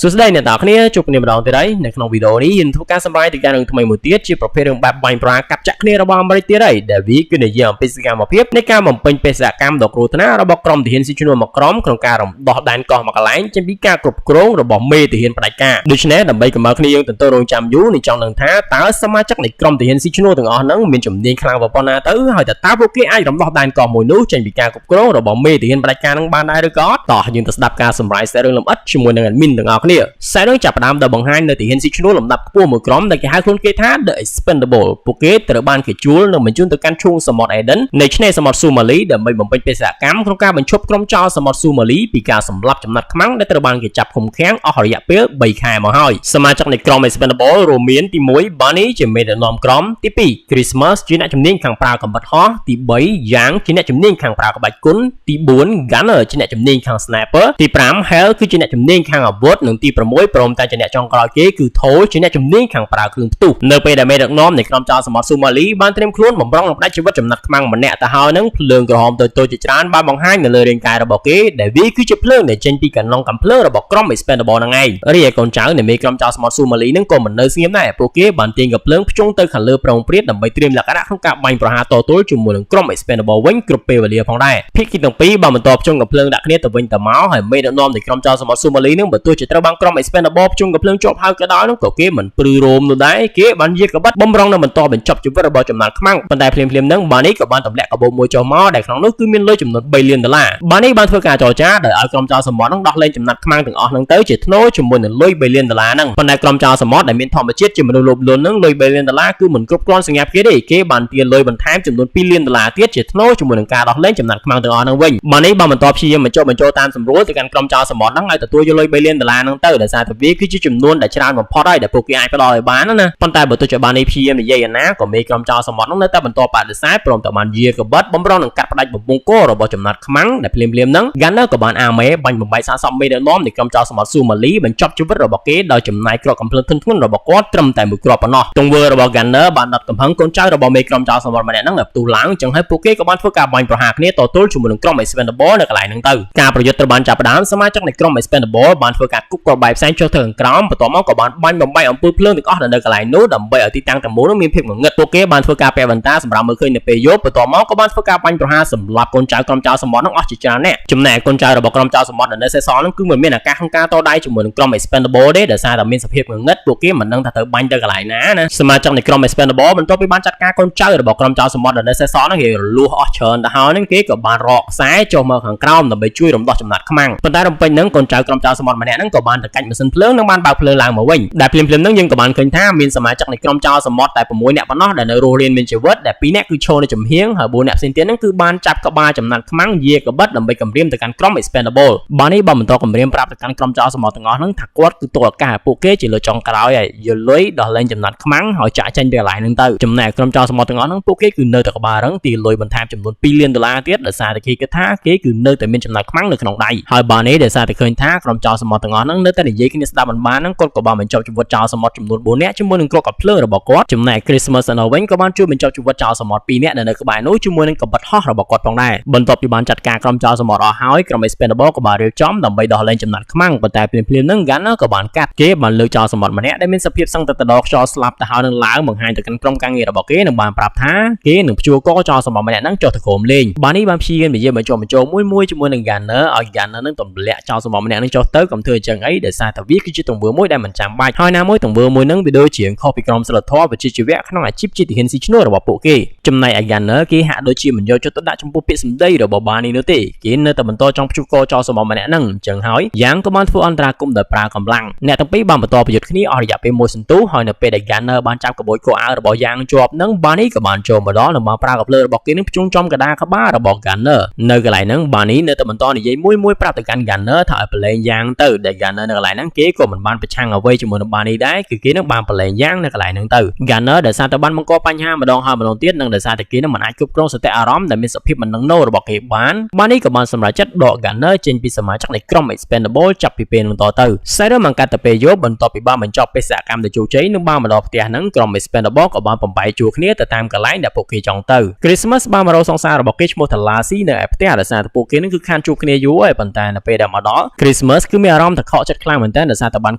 សួស្តីអ្នកទាំងអស់គ្នាជួបគ្នាម្ដងទៀតហើយនៅក្នុងវីដេអូនេះយើងធ្វើការសម្រាយទៅការរឿងថ្មីមួយទៀតជាប្រភេទរឿងបែបបាញ់ប្រាកាប់ចាក់គ្នារបស់អាមេរិកទៀតហើយដែលវាគឺនិយាយអំពីសកម្មភាពនៃការបំពេញបេសកកម្មដ៏គ្រោះថ្នាក់របស់ក្រុមទាហានស៊ីឈ្នួលមួយក្រុមក្នុងការរំដោះដែនកោះមួយកន្លែងចេញពីការគ្រប់គ្រងរបស់មេទាហានផ្ដាច់ការដូច្នេះដើម្បីកុំឲ្យគ្នាយើងទន្ទឹងរង់ចាំយូរនឹងចង់ដឹងថាតើសមាជិកនៃក្រុមទាហានស៊ីឈ្នួលទាំងអស់ហ្នឹងមានជំនាញខ្លាំងប៉ុណ្ណាទៅហើយតើពួកគេអាចរំដោះដែនកោះមួយនោះចេញពីការគ្រប់គ្រងរបស់មេទាហានផ្ដាច់ការនឹងបានដែរឬក៏អត់តោះយើងទៅស្ដាប់ការសម្រាយសាររឿងលម្អិតជាមួយនឹង admin ទាំងអស់គ្នាសាររឿងចាប់ផ្ដើមដោយបង្ហាញនៅទាហានស៊ីឈ្នួលលំដាប់ខ្ពស់មួយក្រុមដែលគេហៅខ្លួនគេថា The Expendable ពួកគេត្រូវបានគេជួលនិងបញ្ជូនទៅកាន់ឈូងសមុទ្រ Aden នៃឆ្នេរសមុទ្រសូម៉ាលីដើម្បីបំពេញបេសកកម្មក្នុងការបញ្ឈប់ក្រុមចោរសមុទ្រសូម៉ាលីពីការសម្លាប់ចំណាត់ខ្មាំងដែលត្រូវបានគេចាប់ឃុំឃាំងអស់រយៈពេល3ខែមកហើយសមាជិកនៃក្រុម Expendable រួមមានទី1 Bunny ជាមេដឹកនាំក្រុមទី2 Christmas ជាអ្នកជំនាញខាងប្រើកំបិតហោះទី3 Yang ជាអ្នកជំនាញខាងប្រើក្បាច់គុណទី4 Gunner ជាអ្នកជំនាញខាង Sniper ទី5 Hell គឺជាអ្នកជំនាញខាងអាវុធនិងទី6ព្រមទាំងជាអ្នកចុងក្រោយគេគឺ Thor ជាអ្នកជំនាញខាងប្រើគ្រឿងផ្ទុះនៅពេលដែលមេដឹកនាំនៃក្រុមចោរសមុទ្រសូម៉ាលីបានត្រៀមខ្លួនបំរុងនឹងផ្ដាច់ជីវិតចំណាត់ខ្មាំងម្នាក់ទៅហើយនឹងភ្លើងក្រហមតូចៗជាច្រើនបានបង្ហាញនៅលើរាងកាយរបស់គេដែលវាគឺជាភ្លើងដែលចេញពីកណ្ដុងកាំភ្លើងរបស់ក្រុម Expendable ហ្នឹងឯងរីឯកូនចៅនៃមេក្រុមចោរសមុទ្រសូម៉ាលីនឹងក៏មិននៅស្ងៀមដែរពួកគេបានទាញកាំភ្លើងភ្ជង់ទៅខាងលើប្រងព្រាតដើម្បីត្រៀមលក្ខណៈក្នុងការបាញ់ប្រហារតទល់ជាមួយនឹងក្រុម Expendable វិញគ្រប់ពេលវេលាផងដែរភាគីទាំងពីរបានបន្តភ្ជង់កាំភ្លើងដាក់គ្នាទៅវិញទៅមកហើយមេដឹកនាំនៃក្រុមចោរសមុទ្រសូម៉ាលីនឹងបើទោះជាត្រូវបានក្រុម Expendable ភ្ជង់កាំភ្លើងជាប់ហើយក៏ដោយនោះក៏គេមិនព្រឺរោមនោះដែរគេបានយាកបិទបំរុងនៅបន្តបញ្ចប់ជីវិតរបស់ចំណាល់ខ្មាំងប៉ុន្តែភ្លាមៗហ្នឹងបានីក៏បានទម្លាក់កាបូបមួយចុះមកដែលក្នុងនោះគឺមានលុយចំនួន$3លានបានីបានធ្វើការចរចាដោយឲ្យក្រុមចោរសមុទ្រហ្នឹងដោះលែងចំណាត់ខ្មាំងទាំងអស់ហ្នឹងទៅជាថ្នូរជាមួយនឹងលុយ$3លានហ្នឹងប៉ុន្តែក្រុមចោរសមុទ្រដែលមានធម្មជាតិជាមនុស្សលោភលន់ហ្នឹងលុយ$3លានគឺមិនគ្រប់គ្រាន់សម្រាប់គេទេគេបានទារលុយបន្ថែមចំនួន$2លានទៀតជាថ្នូរជាមួយនឹងការដោះលែងចំណាត់ខ្មាំងទាំងអស់ហ្នឹងវិញបានីបានបន្តព្យាយាមបញ្ចុះបញ្ចូលតាមសម្រួលទៅកាន់ក្រុមចោរសមុទ្រហ្នឹងឲ្យទទួលយកលុយ$3លានហ្នឹងទៅដោយសារតែវាគឺជាចំនួនដែលច្រើនបំផុតហើយដែលពួកគេអាចផ្ដល់ឲ្យបានណាប៉ុន្តែបើទោះជាបានីព្យាយាមនិយាយណាក៏មេក្រុមចោរសមុទ្រហ្នឹងនៅតែបន្តបដិសេធព្រមទាំងបានយាកបិទបំរុងនឹងកាត់ផ្ដាច់បំពង់ករបស់ចំណាត់ខ្មាំងដែលភ្លាមៗហ្នឹង Gunner ក៏បានអាមេបាញ់បំបែកសាកសពមេដឹកនាំនៃក្រុមចោរសមុទ្រសូម៉ាលីបញ្ចប់ជីវិតរបស់គេដោយចំណាយគ្រាប់កំភ្លើងធ្ងន់ធ្ងររបស់គាត់ត្រឹមតែមួយគ្រាប់ប៉ុណ្ណោះទង្វើរបស់ Gunner បានដុតកំហឹងកូនចៅរបស់មេក្រុមចោរសមុទ្រម្នាក់ហ្នឹងឲ្យផ្ទុះឡើងចឹងហើយពួកគេក៏បានធ្វើការបាញ់ប្រហារគ្នាតទល់ជាមួយនឹងក្រុម Expendable នៅកន្លែងហ្នឹងទៅការប្រយុទ្ធត្រូវបានចាប់ផ្ដើមសមាជិកនៃក្រុម Expendable បានធ្វើការគប់គ្រាប់បែកផ្សែងចុះទៅខាងក្រោមបន្ទាប់មកក៏បានបាញ់បំបែកអំពើភ្លើងទាំងអស់នៅកន្លែងនោះដើម្បីឲ្យទីតាំងទាំងមូលនោះមានភាពងងឹតពួកគេបានធ្វើការពាក់បន្តាសម្រាប់មើលឃើញនៅពេលយប់បន្ទាប់មកក៏បានធ្វើការបាញ់ប្រហារសម្លាប់កូនចៅក្រុមចោរសមុទ្រនោះអស់ជាច្រើនអ្នកចំណែកកូនចៅរបស់ក្រុមចោរសមុទ្រនៅសេសសល់នោះគឺមិនមានឱកាសក្នុងការតដៃជាមួយនឹងក្រុម Expendable ទេដោយសារតែមានសភាពងងឹតពួកគេមិនដឹងថាត្រូវបាញ់ទៅកន្លែងណាសមាជិកនៃក្រុម Expendable បន្ទាប់ពីបានចាត់ការកូនចៅរបស់ក្រុមចោរសមុទ្រនៅសេសសល់នោះគេរលួសអស់ច្រើនទៅហើយនឹងគេក៏បានរកខ្សែចុះមកខាងក្រោមដើម្បីជួយរំដោះចំណាត់ខ្មាំងប៉ុន្តែរំពេញនឹងកូនចៅក្រុមចោរសមុទ្រម្នាក់ហ្នឹងក៏បានទៅកាច់ម៉ាស៊ីនភ្លើងនិងបានបើកភ្លើងឡើងមកវិញដែលភ្លាមៗហ្នឹងយើងក៏បានឃើញថាមានសមាជិកនៃក្រុមចោរសមុទ្រតែ6នាក់ប៉ុណ្ណោះដែលនៅរស់រានមានជីវិតដែល2នាក់គឺឈរនៅចំហៀងហើយ4នាក់ផ្សេងទៀតហ្នឹងគឺបានចាប់ក្បាលចំណាត់ខ្មាំងយាកបិទដើម្បីគំរាមទៅកាន់ក្រុម Expendable បាននេះបានបន្តគំរាមប្រាប់ទៅកាន់ក្រុមចោរសមុទ្រទាំងអស់ហ្នឹងថាគាត់គឺតួឱកាសពួកគេជាលើចុងក្រោយហើយយកលុយដោះលែងចំណាត់ខ្មាំងហើយចាក់ចេញពីកន្លែងហ្នឹងទៅចំណែកក្រុមចោរសមុទ្រទាំងអស់ហ្នឹងពួកគេគឺនៅតែក្បាលរឹងទីលុយបន្ថែមចំនួន$2លានទៀតដោយសារតែគេគិតថាគេគឺនៅតែមានចំណាត់ខ្មាំងនៅក្នុងដៃហើយបាននេះដោយសារតែឃើញថាក្រុមចោរសមុទ្រទាំងអស់ហ្នឹងនៅតែនិយាយគ្នាស្ដាប់មិនបានហ្នឹងគាត់ក៏បានបញ្ចប់ជីវិតចោរសមុទ្រចំនួន4នាក់ជាមួយនឹងគ្រាប់កាត់ភ្លើងរបស់គាត់ចំណែក Christmas នៅវិញក៏បានជួយបញ្ចប់ជីវិតចោរសមុទ្រ2នាក់នៅក្បែរនោះជាមួយនឹងកាបិតហោះរបស់គាត់ផងដែរបន្ទាប់ពីបានចាត់ការក្រុមចោរសមុទ្រអស់ហើយក្រុម Expendable ក៏បានរៀបចំដើម្បីដោះលែងចំណាត់ខ្មាំងប៉ុន្តែភ្លាមៗហ្នឹង Gunner ក៏បានកាត់គេបានលើកចោរសមុទ្រម្នាក់ដែលមានសភាពសឹងតែដកខ្យល់ស្លាប់ទៅហើយនឹងឡើងបង្ហាញទៅកាន់ក្រុមការងាររបស់គេនិងបានប្រាប់ថាគេនឹងព្យួរកចោរសមុទ្រម្នាក់ហ្នឹងចុះទៅក្រោមលេងបាននេះបានព្យាយាមនិយាយបញ្ចុះបញ្ចូលមួយជាមួយនឹង Gunner ឲ្យ Gunner នឹងទម្លាក់ចោរសមុទ្រម្នាក់ហ្នឹងចុះទៅកុំធ្វើអញ្ចឹងអីដោយសារតែវាគឺជាទង្វើមួយដែលមិនចាំបាច់ហើយណាមួយទង្វើមួយហ្នឹងវាដូចជាខុសពីក្រមសីលធម៌វិជ្ជាជីវៈក្នុងអាជីពជាទាហានស៊ីឈ្នួលរបស់ពួកគេចំណែក Gunner គេហាក់ដូចជាមិនយកចិត្តទុកដាក់ចំពោះពាក្យសម្ដីរបស់បាននេះនោះទេគេនៅតែបន្តចង់ព្យួរកចោរសមុទ្រម្នាក់ហ្នឹងអញ្ចឹងហើយយ៉ាងក៏បានធ្វើអន្តរាគមន៍ដោយប្រើកម្លាំងអ្នកទាំងពីរបានបន្តប្រយុទ្ធគ្នាអស់រយៈពេលមួយសន្ទុះហើយនៅពេលដែល Gunner បានចាប់កបួយខោអាវរបស់យ៉ាងជាប់ហ្នឹងបាននេះក៏បានចូលមកដល់និងបានប្រើកាភ្លើងរបស់គេនឹងភ្ជង់ចំកដាលក្បាលរបស់ Gunner នៅកន្លែងហ្នឹងបាននេះនៅតែបន្តនិយាយមួយប្រាប់ទៅកាន់ Gunner ថាឲ្យប្រឡែងយ៉ាងទៅដែល Gunner នៅកន្លែងហ្នឹងគេក៏មិនបានប្រឆាំងអ្វីជាមួយនឹងបាននេះដែរគឺគេនឹងបានប្រឡែងយ៉ាងនៅកន្លែងហ្នឹងទៅ Gunner ដែលសារតែបានបង្កបញ្ហាម្ដងហើយម្ដងទៀតនិងដ ដោយសារតែគេនឹងមិនអាចគ្រប់គ្រងសតិអារម្មណ៍ដែលមានសភាពមិននឹងណូរបស់គេបាននេះក៏បានសម្រេចចិត្តដក Gunner ចេញពីសមាជិកនៃក្រុម Expendable ចាប់ពីពេលនោះតទៅ Sider បានកាត់ទៅពេលយប់បន្ទាប់ពីបានបញ្ចប់បេសកកម្មដ៏ជោគជ័យនឹងបានមកដល់ផ្ទះហ្នឹងក្រុម Expendable ក៏បានបំបែកជួរគ្នាទៅតាមកន្លែងដែលពួកគេចង់ទៅ Christmas បានមករកសង្សាររបស់គេឈ្មោះថា Lassie នៅឯផ្ទះដោយសារតែពួកគេនឹងគឺខានជួបគ្នាយូរហើយប៉ុន្តែនៅពេលដែលមកដល់ Christmas គឺមានអារម្មណ៍ថាខកចិត្តខ្លាំងមែនទែនដោយសារតែបា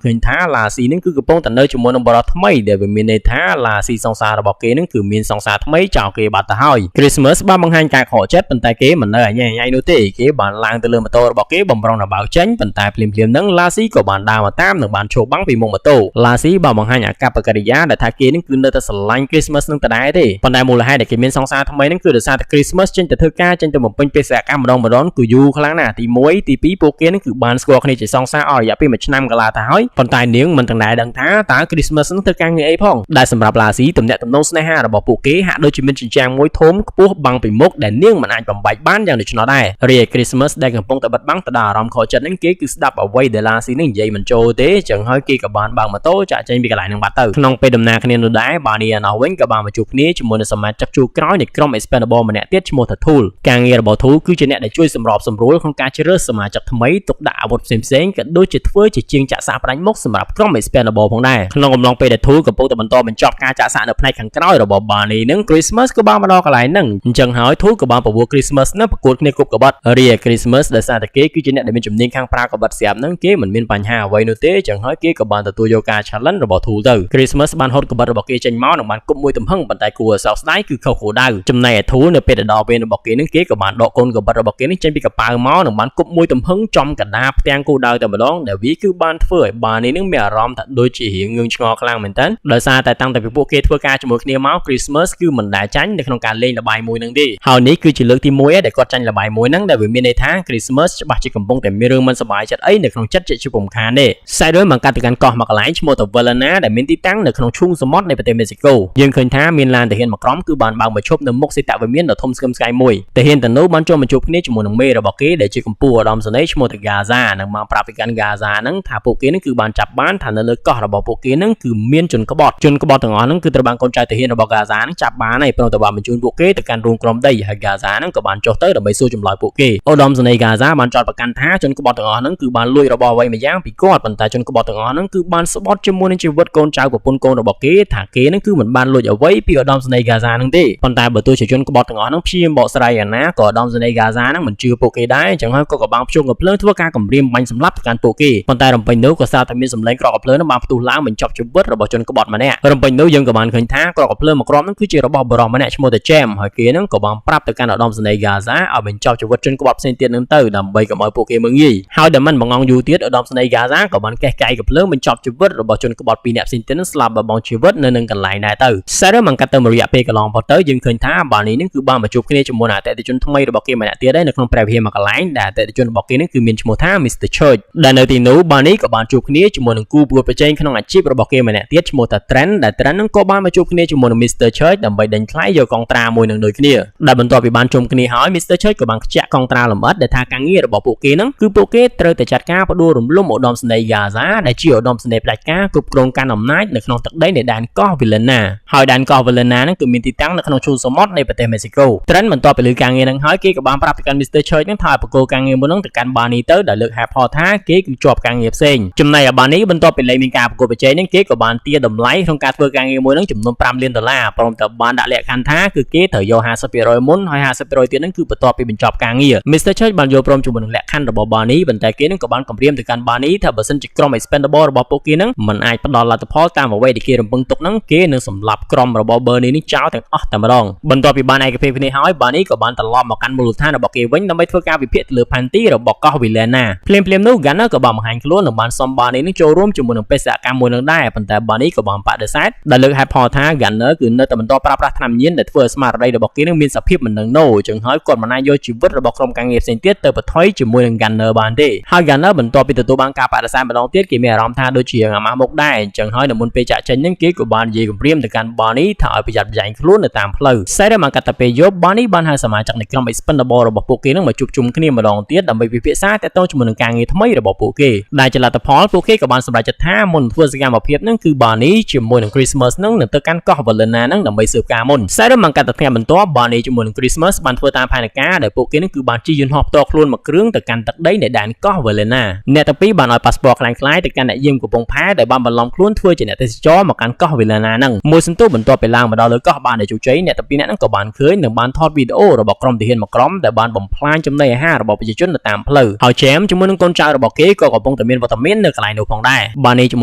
នឃើញថា Lassie នឹងគឺកំពុងតែនៅជាមួយនឹងបរិសុទ្ធថ្មីដែលវាមានន័យថា Lassie សង្សាររបស់គេនឹងគឺមានសង្សារថ្មីចោលគេបាត់ទៅហើយ Christmas បានបង្ហាញការខកចិត្តប៉ុន្តែគេមិននៅញ៉ៃនោះទេគេបានឡើងទៅលើម៉ូតូរបស់គេបំរុងដល់បើកចេញប៉ុន្តែភ្លាមៗហ្នឹង Lassie ក៏បានដើរមកតាមនិងបានឈោបាំងពីមុខម៉ូតូ Lassie បានបង្ហាញអាកប្បកិរិយាដែលថាគេនឹងគឺនៅតែស្រឡាញ់ Christmas នឹងដដែលទេប៉ុន្តែមូលហេតុដែលគេមានសង្សារថ្មីហ្នឹងគឺដោយសារតែ Christmas ចេញទៅធ្វើការចេញទៅបំពេញបេសកកម្មម្ដងគឺយូរខ្លាំងណាស់ទី1ទី2ពួកគេនឹងគឺបានស្គាល់គ្នាជាសង្សារអស់រយៈពេល1ឆ្នាំកន្លះទៅហើយប៉ុន្តែនាងមិនទាំងដែរដឹងថាតើ Christmas នឹងធ្វើការងារអីផងដែលសម្រាប់ Lassie ទំនាក់ទំនងស្នេហារបស់ពួកគេហាក់ដូចជាមានជញ្ជាំងមួយធំខ្ពស់បាំងពីមុខដែលនាងមិនអាចបំបែកបានយ៉ាងដូច្នោះដែររីឯ Christmas ដែលកំពុងតែបិទបាំងទៅដល់អារម្មណ៍ខកចិត្តហ្នឹងគេគឺស្ដាប់អ្វីដែល Lassie នឹងនិយាយមិនចូលទេចឹងហើយគេក៏បានបើកម៉ូតូចាក់ចេញពីកន្លែងហ្នឹងបាត់ទៅក្នុងពេលដំណើរគ្នានោះដែរ Barney ឯណោះវិញក៏បានមកជួបគ្នាជាមួយនឹងសមាជិកជួរក្រោយនៃក្រុម Expendable ម្នាក់ទៀតឈ្មោះថា Tool ការងាររបស់ Tool គឺជាអ្នកដែលជួយសម្របសម្រួលក្នុងការជ្រើសរើសសមាជិកថ្មីទុកដាក់អាវុធផ្សេងៗក៏ដូចជាធ្វើជាជាងចាក់សាក់ផ្ដាច់មុខសម្រាប់ក្រុម Expendable ផងដែរក្នុងកំឡុងពេលដែល Tool កំពុងតែបន្តបញ្ចប់ការចាក់សាក់នៅផ្នែកខាងក្រោយរបស់ Barney នឹង Christmas ក៏បានមកដល់កន្លែងហ្នឹងអញ្ចឹងហើយ Tool ក៏បានប្រវល់ Christmas នៅប្រកួតគ្នាគប់កបិតរីឯ Christmas ដោយសារតែគេគឺជាអ្នកដែលមានជំនាញខាងប្រើកបិតស្រាប់ហ្នឹងគេមិនមានបញ្ហាអ្វីនោះទេអញ្ចឹងហើយគេក៏បានទទួលយកការ challenge របស់ Tool ទៅ Christmas បានហត់កបិតរបស់គេចេញមកនិងបានគប់មួយទំហឹងប៉ុន្តែគួរឲ្យសោកស្ដាយគឺខុសគោលដៅចំណែកឯ Tool នៅពេលដល់ពេលរបស់គេនឹងគេក៏បានដកកូនកបិតរបស់គេនឹងចេញពីកប៉ាល់មកនិងបានគប់មួយទំហឹងចំកណ្ដាលផ្ទាំងគោលដៅតែម្ដងដែលវាគឺបានធ្វើឲ្យបាននេះនឹងមានអារម្មណ៍ថាដូចជារៀងងឿងឆ្ងល់ខ្លាំងមែនតើដោយសារតែតាំងតែពីពួកគេធ្វើការជាមួយគ្នាមក Christmas គឺមិនដែលចាញ់នៅក្នុងការលេងល្បែងមួយនឹងទេហើយនេះគឺជាលើកទី1ដែលគាត់ចាញ់ល្បែងមួយហ្នឹងដែលវាមានន័យថា Christmas ច្បាស់ជាកំពុងតែមានរឿងមិនសប្បាយចិត្តអីនៅក្នុងចិត្តជាជួបរំខានទេ Sider បានកាត់ទៅកាន់កោះមួយកន្លែងឈ្មោះថា Valena ដែលមានទីតាំងនៅក្នុងឈូងសមុទ្រនៃប្រទេសមេស៊ីកូយើងឃើញថាមានឡានទាហានមួយក្រុមគឺបានបើកមកឈប់នៅមុខសេតវិមានដ៏ធំស្កឹមស្កៃមួយទាហានទាំងនោះបានចូលមកជួបគ្នាជាមួយនឹងមេរបស់គេដែលជាកម្ពុជាឧត្តមសេនីយ៍ឈ្មោះថា Gaza និងបានប្រាប់ពីកាន់ Gaza ហ្នឹងថាពួកគេនឹងគឺបានចាប់បានថានៅលើកោះរបស់ពួកគេហ្នឹងគឺមានជនក្បត់ទាំងអស់ហ្នឹងគឺត្រូវបានកូនចៅទាហានរបស់ Gaza ហ្នឹងចាប់បានហើយព្រមទាំងបានបញ្ជូនពួកគេទៅកាន់រូងក្រុមដីហើយ Gaza ហ្នឹងក៏បានចុះទៅដើម្បីសួរចម្លើយពួកគេឧត្តមសេនីយ៍ Gaza បានចោទប្រកាន់ថាជនក្បត់ទាំងអស់ហ្នឹងគឺបានលួចរបស់អ្វីមួយយ៉ាងពីគាត់ប៉ុន្តែជនក្បត់ទាំងអស់ហ្នឹងគឺបានស្បត់ជាមួយនឹងជីវិតកូនចៅប្រពន្ធកូនរបស់គេថាគេហ្នឹងគឺមិនបានលួចអ្វីពីឧត្តមសេនីយ៍ Gaza ហ្នឹងទេប៉ុន្តែបើទោះជាជនក្បត់ទាំងអស់ហ្នឹងព្យាយាមបកស្រាយយ៉ាងណាក៏ឧត្តមសេនីយ៍ Gaza ហ្នឹងមិនជឿពួកគេដែរអញ្ចឹងហើយក៏បានភ្ជុំកំភ្លើងធ្វើការគំរាមបាញ់សម្លាប់ទៅកាន់ពួកគេប៉ុន្តែរំពេញនោះក៏ស្រាប់តែមានសម្លេងក្រកកំភ្លើងហ្នឹងបានផ្ទុះឡើងបញ្ចប់ជីវិតរបស់ជនក្បត់ម្នាក់រំពេញនោះយើងក៏បានឃើញថាក្រកកំភ្លើងមួយគ្រាប់ហ្នឹងគឺជារបស់បរិសម្នាក់ឈ្មោះថា Jam ហើយគេហ្នឹងក៏បានប្រាប់ទៅកាន់ឧត្តមសេនីយ៍ Gaza ឲ្យបញ្ចប់ជីវិតជនក្បត់ផ្សេងទៀតហ្នឹងទៅដើម្បីកុំឲ្យពួកគេមើលងាយហើយដែលមិនបង្ងយូរទៀតឧត្តមសេនីយ៍ Gaza ក៏បានកេះកាយកំភ្លើងបញ្ចប់ជីវិតរបស់ជនក្បត់2នាក់ផ្សេងទៀតហ្នឹងស្លាប់បាត់បង់ជីវិតនៅនឹងកន្លែងដែរទៅ Sider បានកាត់ទៅមួយរយៈពេលកន្លងផុតទៅយើងឃើញថា Barney ហ្នឹងគឺបានមកជួបគ្នាជាមួយនឹងអតិថិជនថ្មីរបស់គេម្នាក់ទៀតដែរនៅក្នុងព្រះវិហារមួយកន្លែងដែលអតិថិជនរបស់គេហ្នឹងគឺមានឈ្មោះថា Mr. Church ដែលនៅទីនោះ Barney ក៏បានជួបគ្នាជាមួយនឹងគូប្រកួតប្រជែងក្នុងអាជីពរបស់គេម្នាក់ទៀតឈ្មោះថា Trent ដែល Trent ហ្នឹងក៏បានមកជួបគ្នាជាមួយនឹង Mr. Church ដើម្បីដេញថ្លៃយកកងត្រាមួយនឹងដូចគ្នាដែលបន្ទាប់ពីបានជុំគ្នាហើយ Mr. Church ក៏បានខ្ជាក់កងត្រាលម្អិតដែលថាការងាររបស់ពួកគេហ្នឹងគឺពួកគេត្រូវតែចាត់ការផ្ដួលរំលំឧត្តមសេនីយ៍ Gaza ដែលជាឧត្តមសេនីយ៍ផ្ដាច់ការគ្រប់គ្រងកាន់អំណាចនៅក្នុងទឹកដីនៃដែនកោះ Valena ហើយដែនកោះ Valena ហ្នឹងគឺមានទីតាំងនៅក្នុងឈូងសមុទ្រនៃប្រទេសមេស៊ីកូ Trent បន្ទាប់ពីលើការងារហ្នឹងហើយគេក៏បានប្រាប់ទៅកាន់ Mr. Church ហ្នឹងថាឲ្យបកគោការងារមួយហ្នឹងទៅកាន់ Barney ទៅដែលលើកហេតុផលថាគេគឺជាប់ការងារផ្សេងចំណែក Barney បន្ទាប់ពីលេងមានការប្រកួតប្រជែងហ្នឹងគេក៏បានទារតម្លៃក្នុងការធ្វើការងារមួយហ្នឹងចំនួន$5 លានព្រមទាំងបានដាក់លក្ខខណ្ឌថាគឺគេត្រូវយក 50% មុនហើយ 50% ទៀតហ្នឹងគឺបន្ទាប់ពីបញ្ចប់ការងារ Mr. Church បានយល់ព្រមជាមួយនឹងលក្ខខណ្ឌរបស់ Barney ប៉ុន្តែគេហ្នឹងក៏បានគម្រាមទៅកាន់ Barney ថាបើសិនជាក្រុម Expendable របស់ពួកគេហ្នឹងមិនអាចផ្ដល់លទ្ធផលតាមអ្វីដែលគេរំពឹងទុកហ្នឹងគេនឹងសម្លាប់ក្រុមរបស់ Barney នេះចោលទាំងអស់តែម្ដងបន្ទាប់ពីបានឯកភាពគ្នាហើយ Barney ក៏បានត្រឡប់មកកាន់មូលដ្ឋានរបស់គេវិញដើម្បីធ្វើការវិភាគទៅលើផែនទីរបស់កោះ Valena ភ្លាមៗនោះ Gunner ក៏បានបង្ហាញខ្លួននិងបានសុំ Barney នឹងចូលរួមជាមួយនឹងបេសកកម្មមួយនឹងដែរប៉ុន្តែ Barney ក៏បានបដិសេធដែលលើកហេតុផលថា Gunner គឺនៅតែបន្តប្រើប្រាស់ថ្នាំញៀនដែលធ្វើឲ្យស្មារតីរបស់គេនឹងមានសភាពមិននឹងណូអញ្ចឹងហើយគាត់មិនអាចយកជីវិតរបស់ក្រុមការងារផ្សេងទៀតទៅបន្ថយជាមួយនឹង Gunner បានទេហើយ Gunner បន្ទាប់ពីទទួលបានការបដិសេធម្ដងទៀតគេមានអារម្មណ៍ថាដូចជាអាម៉ាស់មុខដែរអញ្ចឹងហើយនៅមុនពេលចាក់ចេញនឹងគេក៏បាននិយាយគំរាមទៅកាន់ Barney ថាឲ្យប្រយ័ត្នប្រយែងខ្លួននៅតាមផ្លូវ Sider បានកាត់ទៅពេលយប់ Barney បានហៅសមាជិកនៃក្រុម Expendable របស់ពួកគេនឹងមកជួបជុំគ្នាម្ដងទៀតដើម្បីពិភាក្សាទាក់ទងជាមួយនឹងការងារថ្មីរបស់ពួកគេដែលជាលទ្ធផលពួកគេក៏បានសម្រេចចិត្តថាមុនធ្វើសកម្មភាពនឹងគឺ Barney ជាមួយនឹង Christmas នឹងទៅកាន់កោះ Valena នឹងដើម្បីស៊ើបការមុន ខ្សែរំកាត់តែថ្ងៃបន្ទាប់បាននេះជាមួយនឹង Christmas បានធ្វើតាមផែនការដែលពួកគេនឹងគឺបានជិះយន្តហោះផ្ទាល់ខ្លួនមួយគ្រឿងទៅកាន់ទឹកដីនៃដែនកោះ Valena អ្នកទាំងពីរបានឲ្យប៉ាសពតខ្លាំងៗទៅកាន់អ្នកយាមកំពង់ផែដែលបានបន្លំខ្លួនធ្វើជាអ្នកទេសចរមកកាន់កោះ Valena ហ្នឹងមួយសន្ទុះបន្ទាប់ពីឡើងមកដល់លើកោះបានដោយជោគជ័យអ្នកទាំងពីរអ្នកហ្នឹងក៏បានឃើញនិងបានថតវីដេអូរបស់ក្រុមទាហានមួយក្រុមដែលបានបំផ្លាញចំណីអាហាររបស់ប្រជាជននៅតាមផ្លូវហើយ James ជាមួយនឹងកូនចៅរបស់គេក៏កំពុងតែមានវត្តមាននៅកន្លែងនោះផងដែរបាននេះជាមួ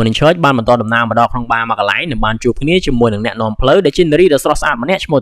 យនឹង Church បានបន្តដំណើរមកដល់ក្នុងបារមួយកន្លែងនិងបានជួបគ្នាជាមួយនឹងអ្នកនាំផ្លូវដែលជានារីដ៏ស្រស់ស្អាតម្នាក់ឈ្មោះ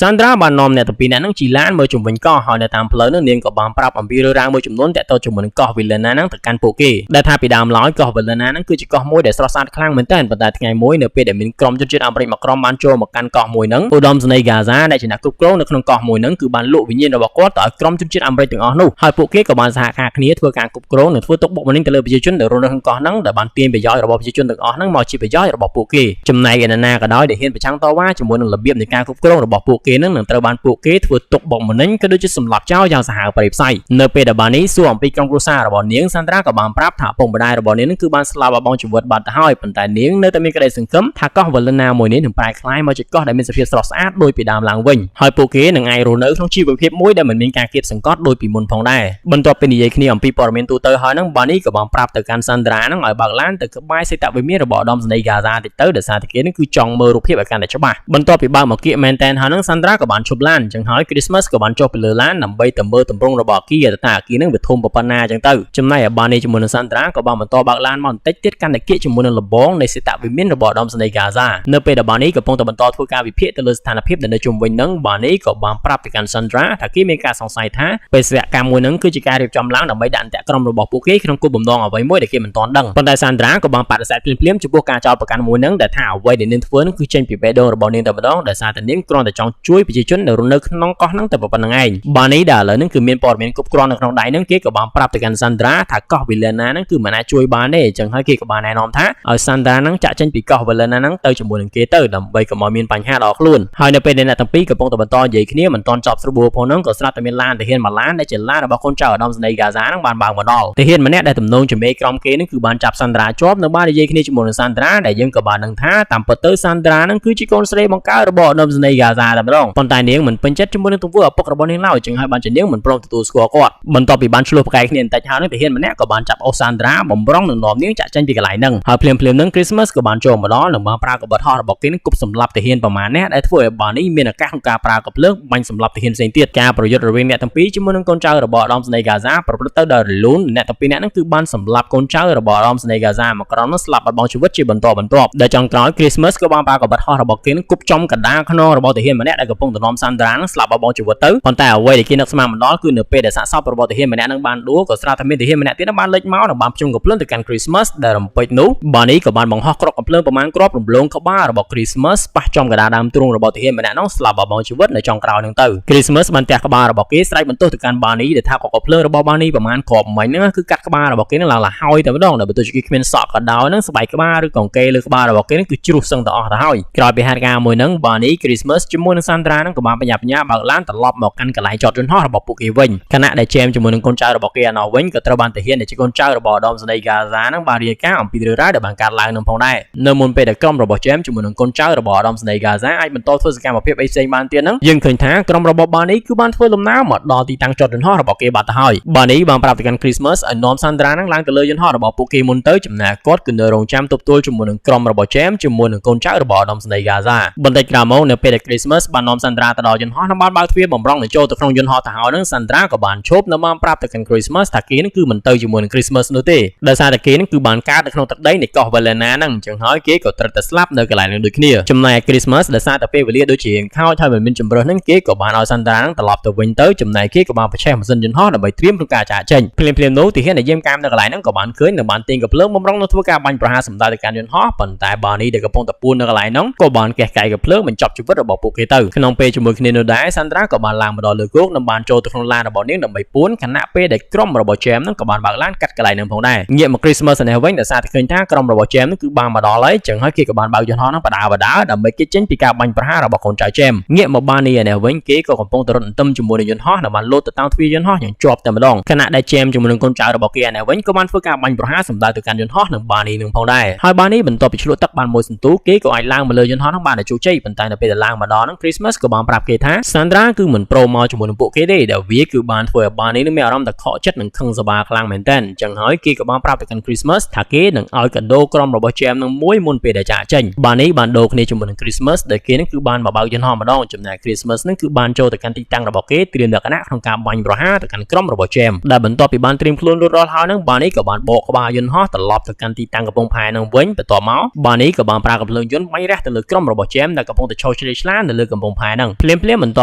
Sandra បាននាំអ្នកទាំងពីរនាក់ហ្នឹងជិះឡានមើលជុំវិញកោះហើយនៅតាមផ្លូវហ្នឹងនាងក៏បានប្រាប់អំពីរឿងរ៉ាវមួយចំនួនទាក់ទងជាមួយនឹងកោះ Valena ហ្នឹងទៅកាន់ពួកគេដែលថាពីដើមឡើយកោះ Valena ហ្នឹងគឺជាកោះមួយដែលស្រស់ស្អាតខ្លាំងមែនទែនប៉ុន្តែថ្ងៃមួយនៅពេលដែលមានក្រុមជនជាតិអាមេរិកមួយក្រុមបានចូលមកកាន់កោះមួយហ្នឹងឧត្តមសេនីយ៍ Gaza ដែលជាអ្នកគ្រប់គ្រងនៅក្នុងកោះមួយហ្នឹងគឺបានលក់វិញ្ញាណរបស់គាត់ទៅឲ្យក្រុមជនជាតិអាមេរិកទាំងអស់នោះហើយពួកគេក៏បានសហការគ្នាធ្វើការគ្រប់គ្រងនិងធ្វើទុកបុកម្នេញទៅលើប្រជាជនដែលរស់នៅក្នុងកោះហ្នឹងដែលបានទាញប្រយោជន៍របស់ប្រជាជនទាំងអស់ហ្នឹងមកជាប្រយោជន៍របស់ពួកគេចំណែកឯនរណាក៏ដោយដែលហ៊ានប្រឆាំងតវ៉ាជាមួយនឹងរបៀបនៃការគ្រប់គ្រងរបស់ពួកគេហ្នឹងនឹងត្រូវបានពួកគេធ្វើទុកបុកម្នេញក៏ដូចជាសម្លាប់ចោលយ៉ាងសាហាវព្រៃផ្សៃនៅពេលដែលបាននេះសួរអំពីក្រុមគ្រួសាររបស់នាង Sandra ក៏បានប្រាប់ថាពុកម្ដាយរបស់នាងគឺបានស្លាប់បាត់បង់ជីវិតបាត់ទៅហើយប៉ុន្តែនាងនៅតែមានក្តីសង្ឃឹមថាកោះ Valena មួយនេះនឹងប្រែក្លាយមកជាកោះដែលមានសភាពស្រស់ស្អាតដូចពីដើមឡើងវិញហើយពួកគេនឹងអាចរស់នៅក្នុងជីវភាពមួយដែលមិនមានការគៀបសង្កត់ដូចពីមុនផងដែរបន្ទាប់ពីនិយាយគ្នាអំពីព័ត៌មានទូទៅហើយហ្នឹងបាននេះក៏បានប្រាប់ទៅកាន់ Sandra ហ្នឹងឲ្យបើកឡានទៅក្បែរសេតវិមានរបស់ឧត្តមសេនីយ៍ Gaza តិចទៅដោយសារតែគេនឹងគឺចង់មើលរូបភាពឲ្យកាន់តែច្បាស់បន្ទាប់ពីបើកមកគៀកមែនតែនហើយហ្នឹង Sandra ក៏បានឈប់ឡានអញ្ចឹងហើយ Christmas ក៏បានចុះពីលើឡានដើម្បីទៅមើលទម្រង់របស់អគារថាអគារហ្នឹងវាធំប៉ុណ្ណាអញ្ចឹងទៅចំណែកឯបាននេះជាមួយនឹង Sandra ក៏បានបន្តបើកឡានមកបន្តិចទៀតកាន់តែគៀកជាមួយនឹងលបងនៃសេតវិមានរបស់ឧត្តមសេនីយ៍ Gaza នៅពេលដែលបាននេះកំពុងតែបន្តធ្វើការវិភាគទៅលើស្ថានភាពដែលនៅជុំវិញហ្នឹងបាននេះក៏បានប្រាប់ទៅកាន់ Sandra ថាគេមានការសង្ស័យថាបេសកកម្មមួយហ្នឹងគឺជាការរៀបចំឡើងដើម្បីដាក់អន្ទាក់ក្រុមរបស់ពួកគេក្នុងគោលបំណងអ្វីមួយដែលគេមិនទាន់ដឹងប៉ុន្តែ Sandra ក៏បានបដិសេធភ្លាមៗចំពោះការចោទប្រកាន់មួយហ្នឹងដែលថាអ្វីដែលនាងធ្វើហ្នឹងគឺចេញពីបេះដូងរបស់នាងតែម្ដងដោយសារតែនាងគ្រាន់តែចង់ជួយប្រជាជនដែលរស់នៅក្នុងកោះហ្នឹងតែប៉ុណ្្នឹងឯងបាននេះដែលឥឡូវហ្នឹងគឺមានព័ត៌មានគ្រប់គ្រាន់នៅក្នុងដៃហ្នឹងគេក៏បានប្រាប់ទៅកាន់ Sandra ថាកោះ Valena ហ្នឹងគឺមិនអាចជួយបានទេអញ្ចឹងហើយគេក៏បានណែនាំថាឲ្យ Sandra ហ្នឹងចាក់ចេញពីកោះ Valena ហ្នឹងទៅជាមួយនឹងគេទៅដើម្បីកុំឲ្យមានបញ្ហាដល់ខ្លួនហើយនៅពេលដែលអ្នកទាំងពីរកំពុងតែបន្តនិយាយគ្នាមិនទាន់ចប់ស្រួលផងហ្នឹងក៏ស្រាប់តែមានឡានទាហានមួយឡានដែលជាឡានរបស់កូនចៅឧត្តមសេនីយ៍ Gaza ហ្នឹងបានបើកមកដល់ទាហានម្នាក់ដែលទំនងជាមេក្រុមគេហ្នឹងគឺបានចាប់ Sandra ជាប់នៅបាននិយាយគ្នាជាមួយនឹង Sandra ដែលយើងក៏បានដឹងថាតាមពិតទៅ Sandra ហ្នឹងគឺជាកូនស្រីបង្កើតរបស់ឧត្តមសេនីយ៍ Gaza តែម្ដងប៉ុន្តែនាងមិនពេញចិត្តជាមួយនឹងទង្វើឪពុករបស់នាងឡើយចឹងហើយបានជានាងមិនព្រមទទួលស្គាល់គាត់បន្ទាប់ពីបានឆ្លោះប្រកែកគ្នាបន្តិចហើយនឹងទាហានម្នាក់ក៏បានចាប់អូស Sandra បំរុងនឹងនាំនាងចាក់ចេញពីកន្លែងហ្នឹងហើយភ្លាមៗហ្នឹង Christmas ក៏បានចូលមកដល់និងបានប្រើកាបិតហោះរបស់គេនឹងគប់សម្លាប់ទាហានប្រមាណអ្នកដែលធ្វើឲ្យបាននេះមានឱកាសក្នុងការប្រើកាភ្លើងបាញ់សម្លាប់ទាហានផ្សេងទៀតការប្រយុទ្ធរវាងអ្នកទាំងពីរជាមួយនឹងកូនចៅរបស់ឧត្តមសេនីយ៍ Gaza ប្រព្រឹត្តទៅដោយរលូនអ្នកទាំងពីរនាក់ហ្នឹងគឺបានសម្លាប់កូនចៅរបស់ឧត្តមសេនីយ៍ Gaza មកក្រុមនោះស្លាប់បាត់បង់ជីវិតជាបន្តបន្ទាប់ដែលចុងក្រោយ Christmas ក៏បានប្រើកាបិតហោះរបស់គេនឹងគប់ចំកណ្ដាលខ្នងរបស់ទាហានម្នាក់ដែលកំពុងទៅនាំ Sandra នឹងស្លាប់បាត់បង់ជីវិតទៅប៉ុន្តែអ្វីដែលគេនឹកស្មានមិនដល់គឺនៅពេលដែលសាកសពរបស់ទាហានម្នាក់នឹងបានដួលក៏ស្រាប់តែមានទាហានម្នាក់ទៀតបានលេចមកនិងបានភ្ជុំកាភ្លើងទៅកាន់ Christmas ដែលរំពេចនោះបាននេះក៏បានបង្ហោះគ្រាប់កាភ្លើងប្រមាណគ្រាប់រំលងក្បាលរបស់ Christmas ប៉ះចំកណ្ដាលដើមទ្រូងរបស់ទាហានម្នាក់នោះស្លាប់បាត់បង់ជីវិតនៅចុងក្រោយនឹងទៅ Christmas បានទះក្បាលរបស់គេស្រែកបន្ទោសទៅកាន់បាននេះដែលថាគ្រាប់កាភ្លើងរបស់បាននេះប្រមាណគ្រាប់មិញហ្នឹងគឺកាត់ក្បាលរបស់គេនឹងឡើងលហើយតែម្ដងដែលបើទោះជាគេគ្មានសក់ក៏ដោយនឹងស្បែកក្បាលឬកង្កេលលើក្បាលរបស់គេនឹងគឺជ្រុះសឹងទៅអស់ទៅហើយក្រោយពីហេតុការណ៍មួយហ្នឹងបាននេះ Christmas ជាមួយនឹង Sandra នឹងក៏បានបញ្ញាបើកឡានត្រឡប់មកកាន់កន្លែងចតយន្តហោះរបស់ពួកគេវិញខណៈដែល James ជាមួយនឹងកូនចៅរបស់គេឯណោះវិញក៏ត្រូវបានទាហានដែលជាកូនចៅរបស់ឧត្តមសេនីយ៍ Gaza នឹងបានរាយការណ៍អំពីរឿងរ៉ាវដែលបានកើតឡើងនឹងផងដែរនៅមុនពេលដែលក្រុមរបស់ James ជាមួយនឹងកូនចៅរបស់ឧត្តមសេនីយ៍ Gaza អាចបន្តធ្វើសកម្មភាពផ្សេងបានទៀតហ្នឹងយើងឃើញថាក្រុមរបស់បាននេះគឺបានធ្វើលំណើរមកដល់ទីតាំងចតយន្តហោះរបស់គេបាត់ទៅហើយបាននេះបានប្រាប់ទៅកាន់ Christmas ឲ្យនាំ Sandra នឹងឡើងទៅលើយន្តហោះរបស់ពួកគេមុនទៅចំណែកគាត់គឺនៅរងចាំទប់ទល់ជាមួយនឹងក្រុមរបស់ James ជាមួយនឹងកូនចៅរបស់ឧត្តមសេនីយ៍ Gaza បន្តិចក្រោយមកនៅពេលដែល Christmas បាននាំ Sandra ទៅដល់យន្តហោះនិងបានបើកទ្វារបំរុងទៅចូលទៅក្នុងយន្តហោះទៅហើយនឹង Sandra ក៏បានឈប់នៅបានប្រាប់ទៅកាន់ Christmas ថាគេនឹងគឺមិនទៅជាមួយនឹង Christmas នោះទេដោយសារតែគេនឹងគឺបានកើតនៅក្នុងទឹកដីនៃកោះ Valena ហ្នឹងអញ្ចឹងហើយគេក៏ត្រូវតែស្លាប់នៅកន្លែងនឹងដូចគ្នាចំណែក Christmas ដោយសារតែពេលវេលាដូចជាខោចហើយមិនមានជំរើសហ្នឹងគេក៏បានឲ្យ Sandra ហ្នឹងត្រឡប់ទៅវិញទៅចំណែកគេក៏បានបញ្ឆេះម៉ាស៊ីនយន្តហោះដើម្បីត្រៀមក្នុងការចាកចេញភ្លាមៗនោះទាហានដែលយាមកាមនៅកន្លែងហ្នឹងក៏បានឃើញនិងបានទាញកាភ្លើងបំរុងនៅធ្វើការបាញ់ប្រហារសម្ដៅទៅកាន់យន្តហោះប៉ុន្តែបាននេះដែលកំពុងតែពួននៅកន្លែងហ្នឹងក៏បានកេះកាយកាភ្លើងបញ្ចប់ជីវិតរបស់ពួកគេទៅក្នុងពេលជាមួយគ្នានោះដែរ Sandra ក៏បានឡើងមកដល់លើគោកនិងបានចូលទៅក្នុងឡានរបស់នាងដើម្បីពួនខណៈពេលដែលក្រុមរបស់ James ហ្នឹងក៏បានបើកឡានកាត់កន្លែងហ្នឹងផងដែរងាកមក Christmas នេះវិញដោយសារតែឃើញថាក្រុមរបស់ James ហ្នឹងគឺបានមកដល់ហើយចឹងហើយគេក៏បានបើកយន្តហោះហ្នឹងបដាដើម្បីគេចេញពីការបាញ់ប្រហាររបស់កូនចៅ James ងាកមកបាននេះឯនេះវិញគេក៏កំពុងតែរត់អន្ទឹមជាមួយនឹងយន្តហោះដែលបានលោតទៅតាមទ្វារយន្តហោះយ៉ាងជាប់តែម្ដងខណៈដែល James ជាមួយនឹងកូនចៅរបស់គេឯនេះវិញក៏បានធ្វើការបាញ់ប្រហារសម្ដៅទៅកាន់យន្តហោះនឹងបាននេះនឹងផងដែរហើយបាននេះបន្ទាប់ពីឆ្លក់ទឹកបានមួយសន្ទុះគេក៏អាចឡើងមកលើយន្តហោះហ្នឹងបានដោយជោគជ័យប៉ុន្តែ តែនៅពេលដែលឡើងមកដល់ហ្នឹង Christmas ក៏បានប្រាប់គេថា Sandra គឺមិនព្រមមកជាមួយនឹងពួកគេទេដែលវាគឺបានធ្វើឲ្យ Barney នឹងមានអារម្មណ៍តែខកចិត្តនិងខឹងសម្បាខ្លាំងមែនទែនអញ្ចឹងហើយគេក៏បានប្រាប់ទៅកាន់ Christmas ថាគេនឹងឲ្យកាដូក្រុមរបស់ Jam នឹងមួយមុនពេលដែលចាកចេញ Barney បានដូរគ្នាជាមួយនឹង Christmas ដែលគេនឹងគឺបានមកបើកយន្តហោះម្ដងចំណែក Christmas នឹងគឺបានចូលទៅកាន់ទីតាំងរបស់គេត្រៀមលក្ខណៈក្នុងការបាញ់ប្រហារទៅកាន់ក្រុមរបស់ Jam ដែលបន្ទាប់ពីបានត្រៀមខ្លួនរួចរាល់ហើយនឹង Barney ក៏បានបកក្បាលយន្តហោះត្រឡប់ទៅកាន់ទីតាំងកំពង់ផែនឹងវិញបន្ទាប់មក Barney ក៏បានប្រើកាំភ្លើងយន្តបាញ់រះទៅលើក្រុមរបស់ Jam ដែលកំពុងតែឈរជ្រេកឆ្លានៅលើកំពង់ផែនឹងភ្លាមៗបន្ទា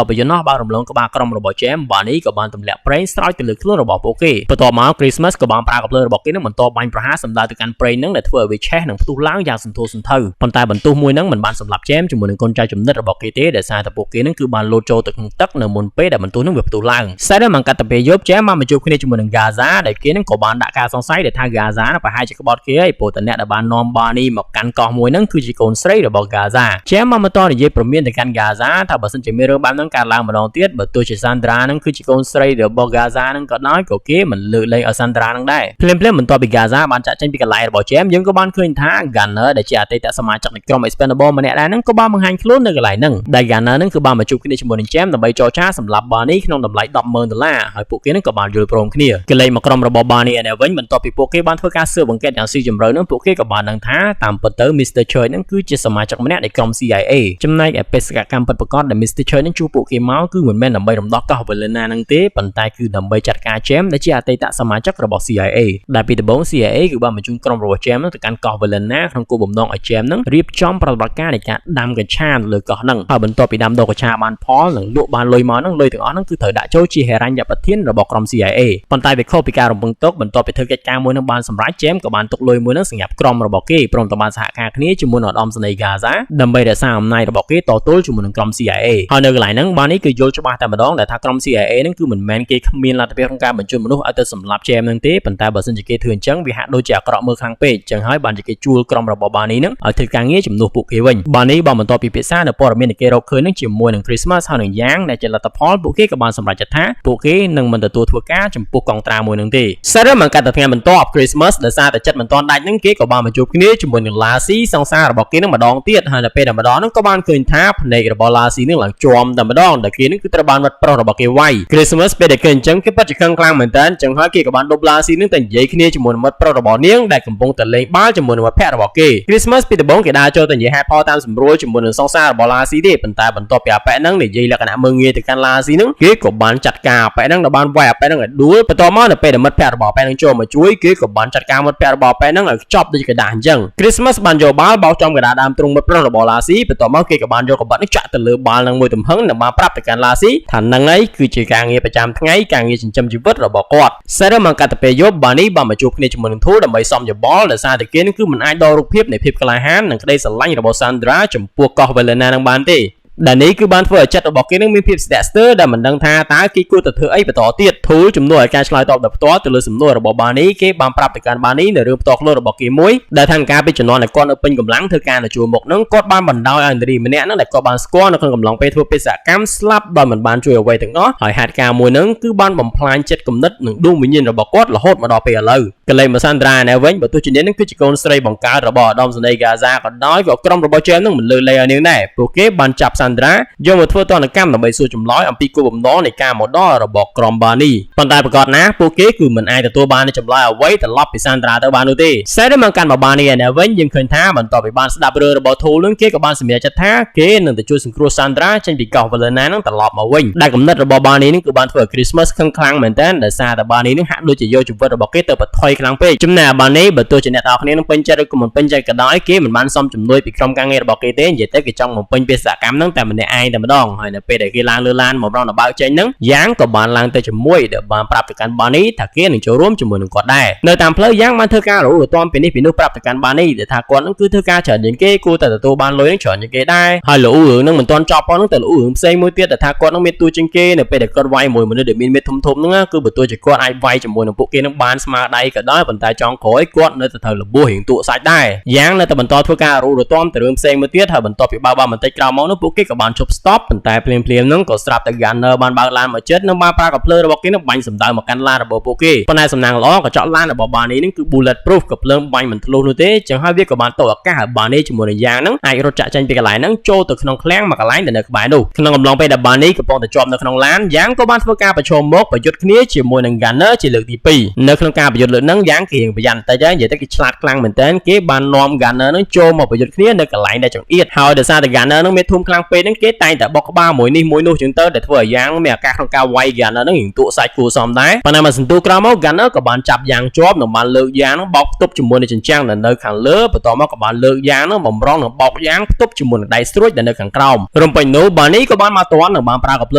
ប់ពីយន្តហោះបានរំលងក្បាលក្រុមរបស់ Jam Barney ក៏បានទម្លាក់ប្រេងស្រោចទៅលើខ្លួនរបស់ពួកគេបន្ទាប់មក Christmas ក៏បានប្រើកាំភ្លើងរបស់គេនឹងបន្តបាញ់ប្រហារសម្ដៅទៅកាន់ប្រេងនឹងដែលធ្វើឲ្យវាឆេះនិងផ្ទុះឡើងយ៉ាងសន្ធោសន្ធៅប៉ុន្តែបន្ទុះមួយនឹងមិនបានសម្លាប់ Jam ជាមួយនឹងកូនចៅចំណិតរបស់គេទេដែលសារតែពួកគេនឹងគឺបានលោតចូលទៅក្នុងទឹកនៅមុនពេលដែលបន្ទុះនឹងវាផ្ទុះឡើងស្អែកមកកាត់ទៅពេលយប់ Jam បានមកជួបគ្នាជាមួយនឹង Gaza ដែលគេនឹងក៏បានដាក់ការសង្ស័យដែលថា Gaza នឹងប្រហែលជាក្បត់គេហើយព្រោះតែអ្នកដែលបាននាំ Barney មកកាន់កោះមួយនឹងគឺជាកូនស្រីរបស់ Gaza Jam បានបន្តនិយាយព្រមានទៅកាន់ Gaza ថាបើសិនជាមានរឿងបែបហ្នឹងកើតឡើងម្ដងទៀតបើទោះជា Sandra នឹងគឺជាកូនស្រីរបស់ Gaza នឹងក៏ដោយក៏គេមិនលើកលែងឲ្យ Sandra នឹងដែរភ្លាមៗបន្ទាប់ពី Gaza បានចាក់ចេញពីកន្លែងរបស់ Jam យើងក៏បានឃើញថា Gunner ដែលជាអតីតសមាជិកនៃក្រុម Expendable ម្នាក់ដែរនឹងក៏បានបង្ហាញខ្លួននៅកន្លែងហ្នឹងដែល Gunner នឹងគឺបានមកជួបគ្នាជាមួយនឹង Jam ដើម្បីចរចាសម្រាប់ Barney ក្នុងតម្លៃ$10,000ហើយពួកគេនឹងក៏បានយល់ព្រមគ្នាគេលេងមកក្រុមរបស់ Barney ឯនេះវិញបន្ទាប់ពីពួកគេបានធ្វើការស៊ើបអង្កេតយ៉ាងស៊ីជម្រៅនឹងពួកគេក៏បានដឹងថាតាមពិតទៅ Mr. Church នឹងគឺជាសមាជិកម្នាក់នៃក្រុម CIA ចំណែកឯបេសកកម្មពិតប្រាកដដែល Mr. Church នឹងជួបពួកគេមកគឺមិនមែនដើម្បីរំដោះកោះ Valena នឹងទេប៉ុន្តែគឺដើម្បីចាត់ការ Jam ដែលជាអតីតសមាជិករបស់ CIA ដែលពីដំបូង CIA គឺបានបញ្ជូនក្រុមរបស់ Jam នឹងទៅកាន់កោះ Valena ក្នុងគោលបំណងឲ្យ Jam នឹងរៀបចំប្រតិបត្តិការនៃការដាំកញ្ឆានៅលើកោះហ្នឹងហើយបន្ទាប់ពីដាំដុះកញ្ឆាបានផលនិងលក់បានលុយមកហ្នឹងលុយទាំងអស់ហ្នឹងគឺត្រូវដាក់ចូលជាហិរញ្ញប្បទានរបស់ក្រុម CIA ប៉ុន្តែវាខុសពីការរំពឹងទុកបន្ទាប់ពីធ្វើកិច្ចការមួយនឹងបានសម្រេច Jam ក៏បានទុកលុយមួយនឹងសម្រាប់ក្រុមរបស់គេព្រមទាំងបានសហការគ្នាជាមួយនឹងឧត្តមសេនីយ៍ Gaza ដើម្បីរក្សាអំណាចរបស់គេតទល់ជាមួយនឹងក្រុម CIA ហើយនៅកន្លែងហ្នឹងបាននេះគឺយល់ច្បាស់តែម្ដងដែលថាក្រុម CIA ហ្នឹងគឺមិនមែនគេគ្មានលទ្ធភាពក្នុងការបញ្ជូនមនុស្សឲ្យទៅសម្លាប់ Jam ហ្នឹងទេប៉ុន្តែបើសិនជាគេធ្វើអញ្ចឹងវាហាក់ដូចជាអាក្រក់មើលខ្លាំងពេកអញ្ចឹងហើយបានជាគេជួលក្រុមរបស់ Barney ហ្នឹងឲ្យធ្វើការងារជំនួសពួកគេវិញ Barney បានបន្តពិភាក្សានៅព័ត៌មានដែលគេរកឃើញហ្នឹងជាមួយនឹង Christmas ហើយនឹងយ៉ាងដែលជាលទ្ធផលពួកគេក៏បានសម្រេចចិត្តថាពួកគេនឹងមិនទទួលធ្វើការចំពោះកងត្រាមួយហ្នឹងទេសិនមកកាត់ទៅថ្ងៃបន្ទាប់ Christmas ដោយសារតែចិត្តមិនទាន់ដាច់ហ្នឹងគេក៏បានមកជួបគ្នាជាមួយនឹង Lassie សង្សាររបស់គេនឹងម្ដងទៀតហើយនៅពេលដែលម្ដងហ្នឹងក៏បានឃើញថាភ្នែករបស់ Lassie នឹងឡើងជាប់តែម្ដងដែលគេនឹងគឺត្រូវបានវត្តប្រុសរបស់គេវាយ Christmas ពេលដែលគេអញ្ចឹងគេពិតជាខឹងខ្លាំងមែនតើអញ្ចឹងហើយគេក៏បានដប់ Lassie នឹងទៅនិយាយគ្នាជាមួយនឹងមិត្តប្រុសរបស់នាងដែលកំពុងតែលេងបាល់ជាមួយនឹងមិត្តភក្តិរបស់គេ Christmas ពីដំបូងគេដើរចូលទៅនិយាយហេតុផលតាមសម្រួលជាមួយនឹងសង្សាររបស់ Lassie ទេប៉ុន្តែបន្ទាប់ពីអាប៉ែហ្នឹងនិយាយលក្ខណៈមើងងាយទៅកាន់ Lassie ហ្នឹងគេក៏បានចាត់ការអាប៉ែហ្នឹងបានវាយអាប៉ែហ្នឹងឲ្យដួលបន្ទាប់មកនៅពេលដែលមិត្តភក្តិរបស់អាប៉ែហ្នឹងចូលមកជួយគេក៏បានចាត់ការមិត្តភក្តិរបស់អាប៉ែហ្នឹងឲ្យខ្ចប់ដូចកដាស់អញ្ចឹង Christmas បានយកបាល់បោះចំកណ្ដាលដើមទ្រូងមិត្តប្រុសរបស់ Lassie បន្ទាប់មកគេក៏បានយកកបិតនេះចាក់ទៅលើបាល់ហ្នឹងមួយទំហឹងនិងបានប្រាប់ទៅកាន់ Lassie ថាហ្នឹងហើយគឺជាការងារប្រចាំថ្ងៃការងារចិញ្ចឹមជីវិតរបស់គាត់សេរីមកកាត់ទៅពេលយប់ Barney បានមកជួបគ្នាជាមួយនឹង Thul ដើម្បីសំយោបល់ដោយសារតែគេនឹងគឺមិនអាចដករូបភាពនៃភាពក្លាហាននិងក្តីស្រឡាញ់របស់ Sandra ចំពោះកោះ Valena នឹងបានទេដែលនេះគឺបានធ្វើឲ្យចិត្តរបស់គេនឹងមានភាពស្ទាក់ស្ទើរដែលមិនដឹងថាតើគេគួរទៅធ្វើអីបន្តទៀត Thul ជំនួសឲ្យការឆ្លើយតបដោយផ្ទាល់ទៅលើសំណួររបស់ Barney គេបានប្រាប់ទៅកាន់ Barney នៅរឿងផ្ទាល់ខ្លួនរបស់គេមួយដែលថាការពីជំនាន់ដែលគាត់នៅពេញកម្លាំងធ្វើការនៅជួរមុខនឹងគាត់បានបណ្ដោយឲ្យនារីម្នាក់នឹងដែលគាត់បានស្គាល់នៅក្នុងកំឡុងពេលធ្វើបេសកកម្មស្លាប់ដោយមិនបានជួយអ្វីទាំងអស់ហើយហេតុការណ៍មួយនឹងគឺបានបំផ្លាញចិត្តគំនិតនិងដួងវិញ្ញាណរបស់គាត់រហូតមកដល់ពេលឥឡូវកលែងមក Sandra ណែវិញបើទោះជានាងនឹងគឺជាកូនស្រីបង្កើតរបស់ឧត្តមសេនីយ៍ Gaza ក៏ដោយក៏ក្រុមរបស់ Jam នឹងមិនលើកលែងឲ្យនាងដែរពួកគេបានចាប់ Sandra យកមកធ្វើទណ្ឌកម្មដើម្បីសួរចម្លើយអំពីគោលបំណងនៃការមកដល់របស់ក្រុម Barney ប៉ុន្តែប្រកាសណាពួកគេគឺមិនអាចទទួលបានចម្លើយអ្វីត្រឡប់ពី Sandra ទៅបាននោះទេសេរីមកកាន់មក Barney ឯនេះវិញយើងឃើញថាបន្ទាប់ពីបានស្ដាប់រឿងរបស់ Thul នឹងគេក៏បានសម្រេចចិត្តថាគេនឹងទៅជួយសង្គ្រោះ Sandra ចេញពីកោះ Valena នឹងត្រឡប់មកវិញដែលគំនិតរបស់ Barney នឹងគឺបានធ្វើឲ្យ Christmas ខឹងខ្លាំងមែនទែនដោយសារតែ Barney នឹងហាក់ដូចជាយកជីវិតរបស់គេទៅបន្ថយខ្លាំងពេកចំណែក Barney បើទោះជាអ្នកនរគ្នានឹងពេញចិត្តឬក៏មិនពេញចិត្តក៏ដោយគេមិនបានសុំជំនួយពីក្រុមការងាររបស់គេទេនិយាយទៅគេចង់បំពេញបេសកកម្មនឹងតែម្នាក់ឯងតែម្ដងហើយនៅពេលដែលគេឡើងលើឡានមករងដល់បើកចេញហ្នឹងយ៉ាងក៏បានឡើងទៅជាមួយដែលបានប្រាប់ទៅកាន់ Barney ថាគេនឹងចូលរួមជាមួយនឹងគាត់ដែរនៅតាមផ្លូវយ៉ាងបានធ្វើការរੂរទាំពីនេះពីនោះប្រាប់ទៅកាន់ Barney ដែលថាគាត់នឹងគឺធ្វើការច្រើនជាងគេគួរតែទទួលបានលុយនឹងច្រើនជាងគេដែរហើយរឿងនឹងមិនទាន់ចប់ផងនឹងទៅរឿងផ្សេងមួយទៀតដែលថាគាត់នឹងមានតួជាងគេនៅពេលដែលគាត់វាយមួយមនុស្សដែលមានមេធំធំហ្នឹងគឺបើទោះជាគាត់អាចវាយជាមួយនឹងពួកគេនឹងបានស្មើដៃក៏ដោយប៉ុន្តែចុងក្រោយគាត់នៅតែត្រូវលបួសរៀងតួសាច់ដែរយ៉ាងនៅតែបន្តធ្វើការរੂរទាំទៅរឿងផ្សេងមួយទៀតហើយបន្ទាប់ពីបើបន្តិចក្រោយមកនោះពួកគេ ក៏បានឈប់ stop ប៉ុន្តែភ្លាមៗហ្នឹងក៏ស្រាប់តែ Gunner បានបើកឡានមកជិតនិងបានប្រើកាភ្លើងរបស់គេនឹងបាញ់សម្ដៅមកកាន់ឡានរបស់ពួកគេប៉ុន្តែសំណាងល្អក៏ចោតឡានរបស់ Barney ហ្នឹងគឺ bullet proof កាភ្លើងបាញ់មិនធ្លុះនោះទេចឹងហើយវាក៏បានតឱកាសឲ្យ Barney ជាមួយនឹងយ៉ាងហ្នឹងអាចរត់ចាក់ចេញពីកន្លែងហ្នឹងចូលទៅក្នុងឃ្លាំងមួយកន្លែងដែលនៅក្បែរនោះក្នុងកំឡុងពេលដែល Barney កំពុងតែជាប់នៅក្នុងឡានយ៉ាងក៏បានធ្វើការប្រឈមមុខប្រយុទ្ធគ្នាជាមួយនឹង Gunner ជាលើកទី2នៅក្នុងការប្រយុទ្ធលើកហ្នឹងយ៉ាងគេរៀងប្រយ័ត្នបន្តិចហើយនិយាយទៅគេឆ្លាតខ្លាំងមែនតើគេបាននាំ Gunner ហ្នឹងចូលមកប្រយុទ្ធគ្នានៅកន្លែងដែលចង្អៀតហើយដោយសារតែ Gunner ហ្នឹងមានធំខ្លាំងពេកហ្នឹងគេតែងតែបុកក្បាលមួយនេះមួយនោះចឹងទៅដែលធ្វើឲ្យយ៉ាងមានឱកាសក្នុងការវាយ Gunner ហ្នឹងរៀងទក់សាច់គួរសមដែរប៉ុន្តែមកសន្ទុះក្រោយមក Gunner ក៏បានចាប់យ៉ាងជាប់និងបានលើកយ៉ាងហ្នឹងបោកផ្ទប់ជាមួយនឹងជញ្ជាំងដែលនៅខាងលើបន្ទាប់មកក៏បានលើកយ៉ាងហ្នឹងបំរុងនិងបោកយ៉ាងផ្ទប់ជាមួយនឹងដៃស្រួចដែលនៅខាងក្រោមរំពេញនោះ Barney ក៏បានមកទាន់និងបានប្រើកាភ្ល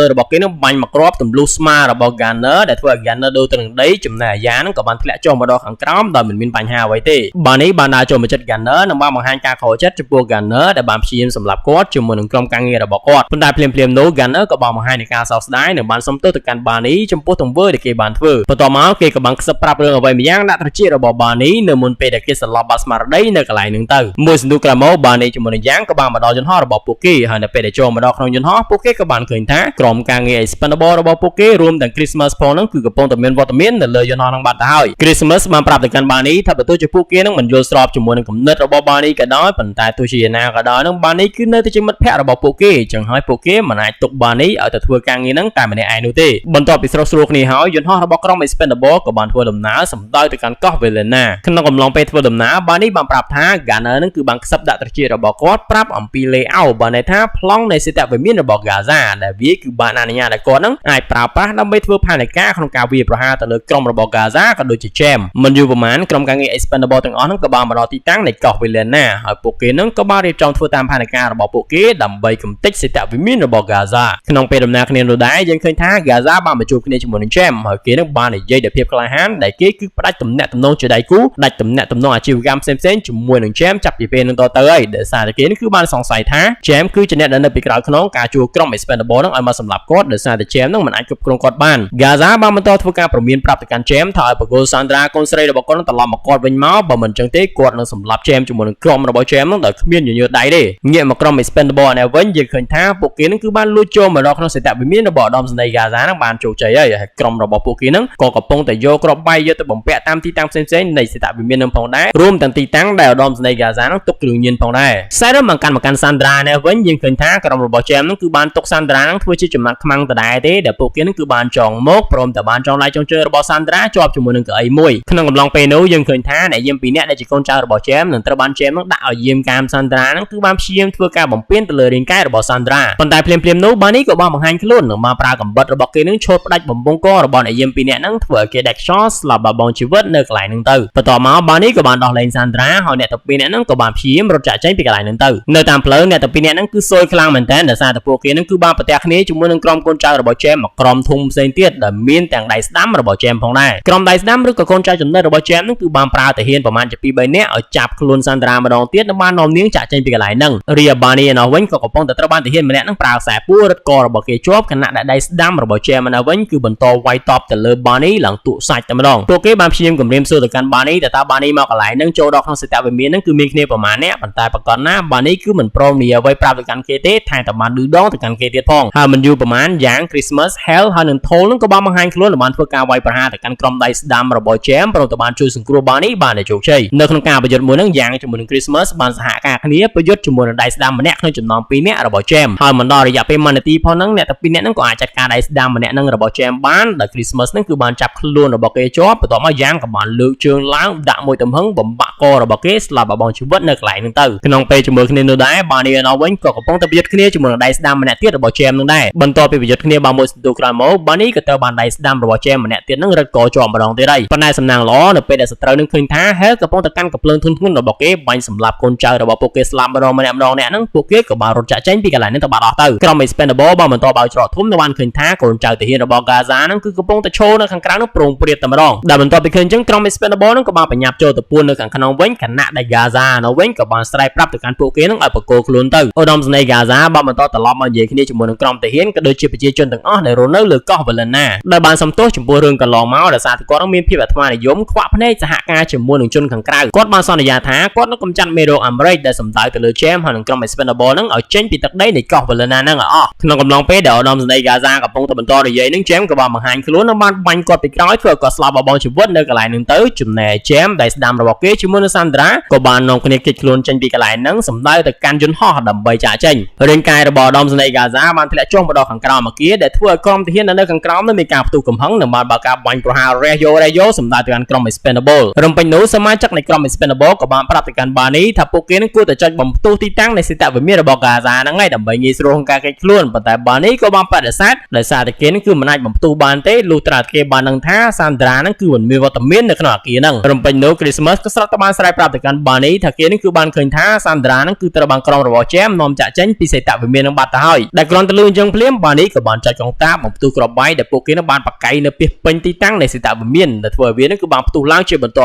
ើងរបស់គេនឹងបាញ់មកគ្រាប់ទម្លុះស្មារបស់ Gunner ដែលធ្វើឲ្យ Gunner ដូរទៅនឹងដីចំណែកយ៉ាងហ្នឹងក៏បានធ្លាក់ចុះមកដល់ខាងក្រោមដោយមិនមានបញ្ហាអ្វីទេ Barney បានដើរចូលមកជិត Gunner និងបានបង្ហាញការខកចិត្តចំពោះ Gunner ដែលបានព្យាយាមសម្លាប់គាត់ជាមួយនឹងក្រុមការងាររបស់គាត់ប៉ុន្តែភ្លាមៗនោះ Gunner ក៏បានបង្ហាញនៃការសោកស្ដាយនិងបានសុំទោសទៅកាន់ Barney ចំពោះទង្វើដែលគេបានធ្វើបន្ទាប់មកគេក៏បានខ្សឹបប្រាប់រឿងអ្វីម្យ៉ាងដាក់ត្រចៀករបស់ Barney នៅមុនពេលដែលគេសន្លប់បាត់ស្មារតីនៅកន្លែងហ្នឹងទៅមួយសន្ទុះក្រោយមក Barney ជាមួយនឹងយ៉ាងក៏បានមកដល់យន្តហោះរបស់ពួកគេហើយនៅពេលដែលចូលមកដល់ក្នុងយន្តហោះពួកគេក៏បានឃើញថាក្រុមការងារ Expendable របស់ពួកគេរួមទាំង Christmas ផងហ្នឹងគឺកំពុងតែមានវត្តមាននៅលើយន្តហោះហ្នឹងបាត់ទៅហើយ Christmas បានប្រាប់ទៅកាន់ Barney ថាបើទោះជាពួកគេនឹងមិនយល់ស្របជាមួយនឹងគំនិតរបស់ Barney ក៏ដោយប៉ុន្តែទោះជាយ៉ាងណាក៏ដោយនឹង Barney គឺនៅតែជាមិត្តភក្តិរបស់ពួកគេចឹងហើយពួកគេមិនអាចទុក Barney ឲ្យទៅធ្វើការងារហ្នឹងតែម្នាក់ឯងនោះទេបន្ទាប់ពីស្រោះស្រួលគ្នាហើយយន្តហោះរបស់ក្រុម Expendable ក៏បានធ្វើដំណើរសម្ដៅទៅកាន់កោះ Velena ក្នុងកំឡុងពេលធ្វើដំណើរ Barney បានប្រាប់ថា Gunner ហ្នឹងគឺបានខ្សឹបដាក់ត្រចៀករបស់គាត់ប្រាប់អំពី layout បានន័យថាប្លង់នៃសេតវិមានរបស់ Gaza ដែលវាគឺបានអនុញ្ញាតឲ្យគាត់ហ្នឹងអាចប្រើប្រាស់ដើម្បីធ្វើផែនការក្នុងការវាយប្រហារទៅលើក្រុមរបស់ Gaza ក៏ដូចជា Jam មិនយូរប៉ុន្មានក្រុមការងារ Expendable ទាំងអស់ហ្នឹងក៏បានមកដល់ទីតាំងនៃកោះ Velena ហើយពួកគេហ្នឹងក៏បានរៀបចំធ្វើតាមផែនការរបស់ពួកគេដើម្បីកំទេចសេតវិមានរបស់ Gaza ក្នុងពេលដំណើរគ្នានោះដែរយើងឃើញថា Gaza បានមកជួបគ្នាជាមួយនឹង Jam ហើយគេហ្នឹងបាននិយាយដោយភាពក្លាហានដែលគេគឺផ្ដាច់ទំនាក់ទំនងជាដៃគូដាច់ទំនាក់ទំនងអាជីវកម្មផ្សេងៗជាមួយនឹង Jam ចាប់ពីពេលហ្នឹងតទៅហើយដោយសារតែគេគឺបានសង្ស័យថា Jam គឺជាអ្នកដែលនៅពីក្រោយខ្នងការជួក្រុម Expendable ហ្នឹងឲ្យមកសម្លាប់គាត់ដោយសារតែ Jam ហ្នឹងមិនអាចគ្រប់គ្រងគាត់បាន Gaza បានបន្តធ្វើការព្រមានប្រាប់ទៅកាន់ Jam ថាឲ្យបកគោ Sandra កូនស្រីរបស់គាត់នឹងត្រឡប់មកគាត់វិញមកបើមិនអញ្ចឹងទេគាត់នឹងសម្លាប់ Jam ជាមួយនឹងក្រុមរបស់ Jam ហ្នឹងដោយគ្មានញញើតដៃទេងាកមកក្រុម Expendable ឯវិញយើងឃើញថាពួកគេនឹងគឺបានលួចចូលមកដល់ក្នុងសេតវិមានរបស់ឧត្តមសេនីយ៍ Gaza ហ្នឹងបានជោគជ័យហើយក្រុមរបស់ពួកគេហ្នឹងក៏កំពុងតែយកគ្រាប់បែកយកទៅបំពាក់តាមទីតាំងផ្សេងៗនៃសេតវិមានហ្នឹងផងដែររួមទាំងទីតាំងដែលឧត្តមសេនីយ៍ Gaza ហ្នឹងទុកគ្រឿងញៀនផងដែរខ្សែរមកកាន់ Sandra នេះវិញយើងឃើញថាក្រុមរបស់ Jam ហ្នឹងគឺបានទុក Sandra ហ្នឹងធ្វើជាចំណាត់ខ្មាំងដដែលទេដែលពួកគេហ្នឹងគឺបានចងមកព្រមទាំងបានចងដៃចងជើងរបស់ Sandra ជាប់ជាមួយនឹងកៅអីមួយក្នុងកំឡុងពេលនោះយើងឃើញថាអ្នកយាមពីរនាក់ដែលជាកូនចៅរបស់ Jam នឹងត្រូវបាន Jam ហ្នឹងដាក់ឲ្យយាមកាម Sandra ហ្នឹងគឺបានព្យាយាមធ្វើការបំពេញទៅលើរាងកាយរបស់ Sandra ប៉ុន្តែភ្លាមៗនោះ Barney ក៏បានបង្ហាញខ្លួននិងបានប្រើកាំបិតរបស់គេនឹងឈោតផ្ដាច់បំពង់ករបស់អ្នកយាមពីរនាក់ហ្នឹងធ្វើឲ្យគេដាច់ខ្យល់ស្លាប់បាត់បង់ជីវិតនៅកន្លែងហ្នឹងទៅបន្ទាប់មក Barney ក៏បានដោះលែង Sandra ហើយអ្នកទាំងពីរនាក់ហ្នឹងក៏បានព្យាយាមរត់ចាក់ចេញពីកន្លែងហ្នឹងទៅនៅតាមផ្លូវអ្នកទាំងពីរនាក់ហ្នឹងគឺសួយខ្លាំងមែនតើដោយសារតែពួកគេហ្នឹងគឺបានប្រទះគ្នាជាមួយនឹងក្រុមកូនចៅរបស់ Jam មកក្រុមធំផ្សេងទៀតដែលមានទាំងដៃស្ដាំរបស់ Jam ផងដែរក្រុមដៃស្ដាំឬក៏កូនចៅចំណិតរបស់ Jam ហ្នឹងគឺបានប្រើទាហានប្រមាណជា 2-3 នាក់ឲ្យចាប់ខ្លួន Sandra ម្ដងទៀតនិងបាននាំនាងចាក់ចេញពីកន្លែងហ្នឹងរីឯ Barney ឯណោះវិញក៏កំពុងតែត្រូវបានទាហានម្នាក់ហ្នឹងប្រើខ្សែពួររឹតករបស់គេជាប់ខណៈដែលដៃស្ដាំរបស់ Jam ឯណោះវិញគឺបន្តវាយតបទៅលើ Barney ឡើងទក់សាច់តែម្ដងពួកគេបានព្យាយាមគំរាមសួរទៅកាន់ Barney តើ Barney មកកន្លែងហ្នឹងចូលដល់ក្នុងសេតវិមានហ្នឹងគឺមានគ្នាប្រមាណអ្នកប៉ុន្តែប្រកាសណា Barney គឺមិនព្រមនិយាយអ្វីប្រាប់ទៅកាន់គេទេថែមទាំងបានឌឺដងទៅកាន់គេទៀតផងហើយមិនយូរប៉ុន្មានយ៉ាង Christmas Hell ហើយនឹង Toll ហ្នឹងក៏បានបង្ហាញខ្លួននិងបានធ្វើការវាយប្រហារទៅកាន់ក្រុមដៃស្ដាំរបស់ Jam ព្រមទាំងបានជួយសង្គ្រោះ Barney បានជោគជ័យនៅក្នុងការប្រយុទ្ធមួយហ្នឹងយ៉ាងជាមួយនឹង Christmas បានសហការគ្នាប្រយុទ្ធជាមួយនឹងដៃស្ដាំម្នាក់ក្នុងចំណោម2នាក់របស់ Jam ហើយមិនដល់រយៈពេល1នាទីផងហ្នឹងអ្នកទាំង2នាក់ហ្នឹងក៏អាចចាត់ការដៃស្ដាំម្នាក់ហ្នឹងរបស់ Jam បានដោយ Christmas ហ្នឹងគឺបានចាប់ខ្លួនរបស់គេជាប់បន្ទាប់មកយ៉ាងក៏បានលើកជើងឡើងដាក់មួយទំហឹងបំបាក់ករបស់គេស្លាប់បាត់បង់ជីវិតនៅកន្លែងហ្នឹងទៅក្នុងពេលជាមួយគ្នានោះដែរ Barney ឯណោះវិញក៏កំពុងតែប្រយុទ្ធគ្នាជាមួយនឹងដៃស្ដាំម្នាក់ទៀតរបស់ Jam ហ្នឹងដែរបន្ទាប់ពីប្រយុទ្ធគ្នាបានមួយសន្ទុះក្រោយមក Barney ក៏ត្រូវបានដៃស្ដាំរបស់ Jam ម្នាក់ទៀតហ្នឹងរឹតកជាប់ម្ដងទៀតហើយប៉ុន្តែសំណាងល្អនៅពេលដែលសត្រូវនឹងឃើញថា Hell កំពុងតែកាន់កាភ្លើងធុនធ្ងន់របស់គេបាញ់សម្លាប់កូនចៅរបស់ពួកគេស្លាប់ម្ដងអ្នកហ្នឹងពួកគេក៏បានរត់ចាក់ចេញពីកន្លែងហ្នឹងទៅបាត់អស់ទៅក្រុម Expendable បានបន្តបើកច្រកធំនៅបានឃើញថាកូនចៅទាហានរបស់ Gaza ហ្នឹងគឺកំពុងតែឈរនៅខាងក្រៅនោះប្រងព្រាតតែម្ដងដែលបន្ទាប់ពីឃើញអញ្ចឹងក្រុម Expendable ហ្នឹងក៏បានបញ្ញាប់ចូលទៅពួននៅខាងក្នុងវិញខណៈដែល Gaza នៅវិញក៏បានស្រែកប្រាប់ទៅកាន់ពួកគេហ្នឹងឲ្យបកគោខ្លួនទៅឧត្តមសេនីយ៍ Gaza បានបន្តត្រឡប់មកនិយាយគ្នាជាមួយនឹងក្រុមទាហានក៏ដូចជាប្រជាជនទាំងអស់ដែលរស់នៅលើកោះ Velena ដែលបានសំទោសចំពោះរឿងកន្លងមកដោយសារតែគាត់នឹងមានភាពអាត្មានិយមខ្វាក់ភ្នែកសហការជាមួយនឹងជនខាងក្រៅគាត់បានសន្យាថាគាត់នឹងកម្ចាត់មេរោគអាមេរិកដែលសម្ដៅទៅលើ Jam ហើយនឹងក្រុម Expendable ហ្នឹងឲ្យចេញ ពីទឹកដីនៃកោះវ៉ាឡេណាហ្នឹងអស់ក្នុងកំឡុងពេលដែលឧត្តមសេនីយ៍ហ្គាហ្សាកំពុងតែបន្តនិយាយនឹង James ក៏បានបង្ហាញខ្លួននិងបានបាញ់គាត់ពីក្រោយធ្វើឲ្យគាត់ស្លាប់បបងជីវិតនៅកន្លែងហ្នឹងទៅចំណែក James ដែលស្ដាំរបស់គេជាមួយនឹង Sandra ក៏បាននាំគ្នាគេចខ្លួនចេញពីកន្លែងហ្នឹងសម្ដៅទៅកាន់យន្តហោះដើម្បីចាកចេញរាងកាយរបស់ឧត្តមសេនីយ៍ហ្គាហ្សាបានធ្លាក់ចុះមកដល់ខាងក្រោមអគារដែលធ្វើឲ្យក្រុមទាហាននៅខាងក្រោមមានការផ្ទុះកំហឹងនិងបានបើកការបាញ់ប្រហាររះយោសម្ដៅទៅកាន់ក្រុម Expendable រំពេញនោះសមាជិកនៃក្រុម Expendable ក៏បានប្រាប់ទៅកាន់ Barney ថាពួកគេនឹងគួរតែចុចបំផ្ទុះទីតាំងនៃសេតវិមានរបស់ Gaza ហ្នឹងហើយដើម្បីងាយស្រួលក្នុងការគេចខ្លួនប៉ុន្តែ Barney ក៏បានបដិសេធដោយសារតែគេនឹងគឺមិនអាចបំផ្ទុះបានទេលុះត្រាតែគេបានដឹងថា Sandra ហ្នឹងគឺមិនមានវត្តមាននៅក្នុងអគារហ្នឹងរំពេញនោះ Christmas ក៏ស្រាប់តែបានស្រែកប្រាប់ទៅកាន់ Barney ថាគេនឹងគឺបានឃើញថា Sandra ហ្នឹងគឺត្រូវបានក្រុមរបស់ James នាំចាក់ចេញពីសេតវិមាននឹងបាត់ទៅហើយដែលគ្រាន់តែលឺអញ្ចឹងភ្លាម Barney ក៏បានចាត់កងតាបំផ្ទុះគ្រាប់បាយដែលពួកគេនឹងបានបកកាយនៅពីពេញទីតាំងនៃសេតវិមានដែលធ្វើឲ្យវានឹងគឺបានផ្ទុះឡើងជាបន្ត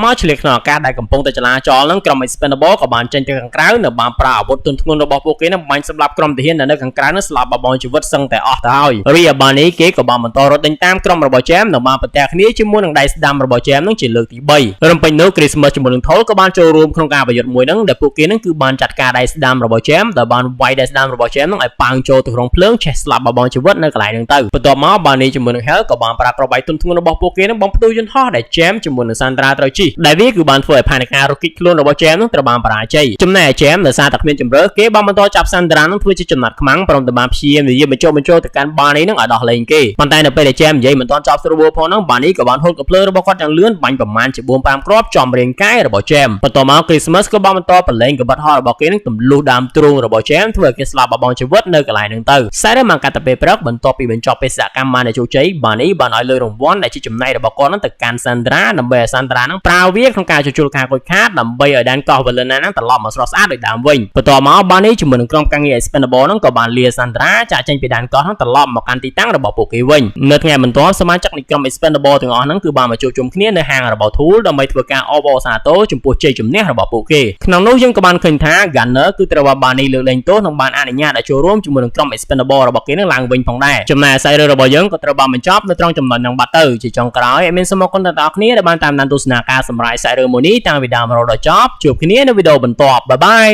មកឆ្លៀតក្នុងអាកាសដែលកំពុងតែចលាចលនឹងក្រុម Expendable ក៏បានចេញទៅខាងក្រៅនៅបានប្រើអាវុធទន់ធ្ងន់របស់ពួកគេនឹងបាញ់សម្លាប់ក្រុមទាហាននៅខាងក្រៅនឹងស្លាប់បបងជីវិតសឹងតែអស់ទៅហើយរីឯ Barney គេក៏បានបន្តរត់ដេញតាមក្រុមរបស់ James នៅបានប្រទះគ្នាជាមួយនឹងដៃស្ដាំរបស់ James នឹងជាលើកទី3រំពេញនោះ Christmas ជាមួយនឹង Thol ក៏បានចូលរួមក្នុងការប្រយុទ្ធមួយនឹងដែលពួកគេនឹងគឺបានចាត់ការដៃស្ដាំរបស់ James ដែលបានវាយដៃស្ដាំរបស់ James នឹងឲ្យប៉ាងចូលទៅក្នុងភ្លើងឆេះស្លាប់បបងជីវិតនៅកន្លែងហ្នឹងទៅបន្ទាប់មក Barney ជាមួយនឹង Hell ក៏បានប្រើក្របបាយទន់ធ្ងន់របស់ពួកគេនឹងបំផ្ទុះយន្តហោះដែល James ជាមួយនឹង Sandra ត្រូវជិះដែលវាគឺបានធ្វើឲ្យផែនការរត់គេចខ្លួនរបស់ James នឹងត្រូវបានបរាជ័យចំណែក James ដោយសារតែគ្មានជម្រើសគេបានបន្តចាប់ Sandra នឹងធ្វើជាចំណាត់ខ្មាំងព្រមទាំងបានព្យាយាមនិយាយបញ្ចុះបញ្ចូលទៅកាន់ Barney នឹងឲ្យដោះលែងគេប៉ុន្តែនៅពេលដែល James និយាយមិនទាន់ចប់ស្រួលផងហ្នឹង Barney ក៏បានហូតកាភ្លើងរបស់គាត់យ៉ាងលឿនបាញ់ប្រមាណជា 4-5 គ្រាប់ចំរាងកាយរបស់ James បន្ទាប់មក Christmas ក៏បានបន្តប្រឡែងកបិតហោះរបស់គេនឹងទម្លុះដើមទ្រូងរបស់ James ធ្វើឲ្យគេស្លាប់បបងជីវិតនៅកន្លែងហ្នឹងទៅខ្សែរឿងមកកាត់ទៅពេលព្រឹកបន្ទាប់ពីបញ្ចប់បេសកកម្មបានជោគជ័យ Barney បានឲ្យលុយរង្វាន់ដែលជាចំណែករបស់គាត់នឹងទៅកាន់ Sandra ដើម្បីឲ្យ Sandra នឹងប្រើវាក្នុងការជួសជុលការខូចខាតដើម្បីឲ្យដែនកោះ Valena នឹងត្រឡប់មកស្រស់ស្អាតដូចដើមវិញបន្ទាប់មក Barney ជាមួយនឹងក្រុមការងារ Expendable នឹងក៏បានលា Sandra ចាក់ចេញពីដែនកោះនឹងត្រឡប់មកកាន់ទីតាំងរបស់ពួកគេវិញនៅថ្ងៃបន្ទាប់សមាជិកនៃក្រុម Expendable ទាំងអស់ហ្នឹងគឺបានមកជួបជុំគ្នានៅហាងរបស់ Tool ដើម្បីធ្វើការអបអរសាទរចំពោះជ័យជំនះរបស់ពួកគេក្នុងនោះយើងក៏បានឃើញថា Gunner គឺត្រូវបាន Barney លើកលែងទោសនិងបានអនុញ្ញាតឲ្យចូលរួមជាមួយនឹងក្រុម Expendable របស់គេនឹងឡើងវិញផងដែរចំណែកខ្សែរឿងរបស់យើងក៏ត្រូវបានបញ្ចប់នៅត្រង់ចំណុចហ្នឹងបាត់ទៅជាចុងក្រោយមានសូមអរគុណដល់អ្នកគ្នាដែលបានតាមដានទស្សនាការសម្រាប់ខ្សែរឿងមួយនេះតាំងពីដើមរហូតដល់ចប់ជួបគ្នានៅវីដេអូបន្ទាប់បាយបាយ